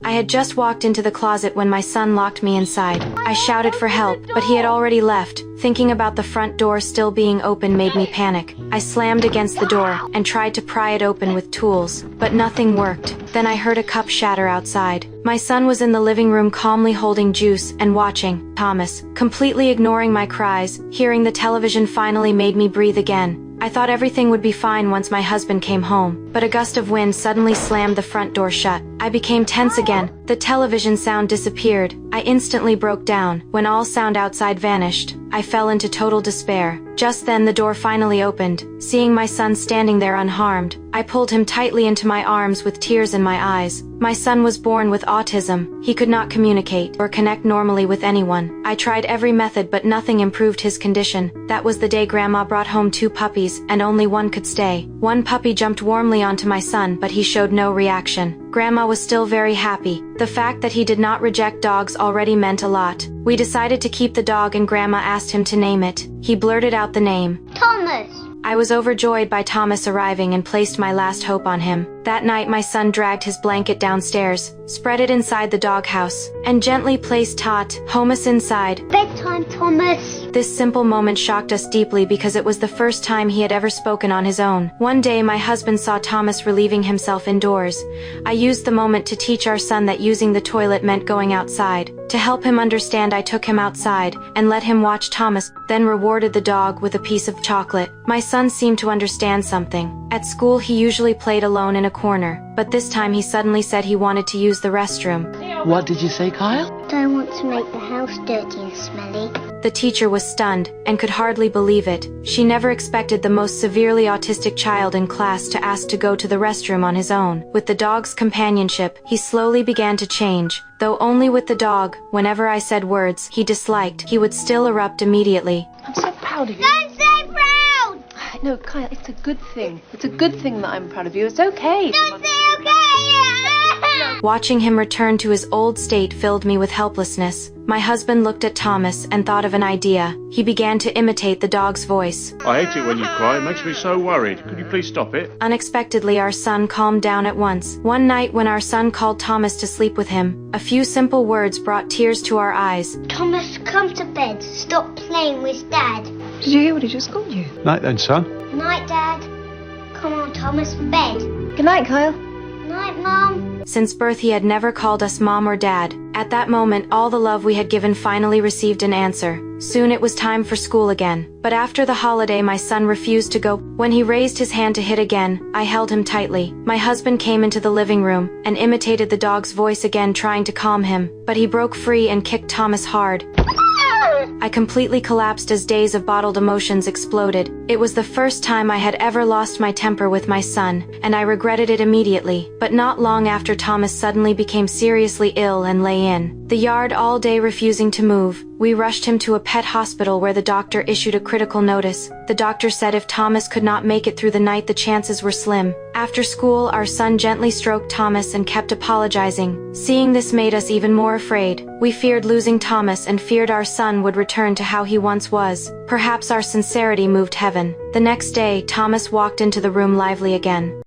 I had just walked into the closet when my son locked me inside. I shouted for help, but he had already left. Thinking about the front door still being open made me panic. I slammed against the door and tried to pry it open with tools, but nothing worked. Then I heard a cup shatter outside. My son was in the living room calmly holding juice and watching Thomas, completely ignoring my cries. Hearing the television finally made me breathe again. I thought everything would be fine once my husband came home, but a gust of wind suddenly slammed the front door shut. I became tense again. The television sound disappeared. I instantly broke down. When all sound outside vanished, I fell into total despair. Just then the door finally opened. Seeing my son standing there unharmed, I pulled him tightly into my arms with tears in my eyes. My son was born with autism. He could not communicate or connect normally with anyone. I tried every method but nothing improved his condition. That was the day Grandma brought home 2 puppies and only one could stay. One puppy jumped warmly onto my son but he showed no reaction. Grandma was still very happy. The fact that he did not reject dogs already meant a lot. We decided to keep the dog and Grandma asked him to name it. He blurted out the name, Thomas. I was overjoyed by Thomas arriving and placed my last hope on him. That night my son dragged his blanket downstairs, spread it inside the doghouse, and gently placed Thomas inside. Bedtime, Thomas. This simple moment shocked us deeply because it was the first time he had ever spoken on his own. One day my husband saw Thomas relieving himself indoors. I used the moment to teach our son that using the toilet meant going outside. To help him understand, I took him outside and let him watch Thomas, then rewarded the dog with a piece of chocolate. My son seemed to understand something. At school he usually played alone in a corner, but this time he suddenly said he wanted to use the restroom. What did you say, Kyle? Don't want to make the house dirty and smelly. The teacher was stunned and could hardly believe it. She never expected the most severely autistic child in class to ask to go to the restroom on his own. With the dog's companionship, he slowly began to change. Though only with the dog, whenever I said words he disliked, he would still erupt immediately. I'm so proud of you. Don't say proud! No, Kyle, it's a good thing. It's a good thing that I'm proud of you. It's okay. Don't say okay! Watching him return to his old state filled me with helplessness. My husband looked at Thomas and thought of an idea. He began to imitate the dog's voice. I hate it when you cry, it makes me so worried. Could you please stop it? Unexpectedly, our son calmed down at once. One night when our son called Thomas to sleep with him, a few simple words brought tears to our eyes. Thomas, come to bed. Stop playing with Dad. Did you hear what he just called you? Night then, son. Night, Dad. Come on, Thomas, bed. Good night, Kyle. Night, Mom. Since birth he had never called us Mom or Dad. At that moment all the love we had given finally received an answer. Soon it was time for school again. But after the holiday my son refused to go. When he raised his hand to hit again, I held him tightly. My husband came into the living room and imitated the dog's voice again, trying to calm him. But he broke free and kicked Thomas hard. I completely collapsed as days of bottled emotions exploded. It was the first time I had ever lost my temper with my son, and I regretted it immediately. But not long after, Thomas suddenly became seriously ill and lay in the yard all day refusing to move. We rushed him to a pet hospital where the doctor issued a critical notice. The doctor said if Thomas could not make it through the night, the chances were slim. After school, our son gently stroked Thomas and kept apologizing. Seeing this made us even more afraid. We feared losing Thomas and feared our son would return to how he once was. Perhaps our sincerity moved heaven. The next day, Thomas walked into the room lively again.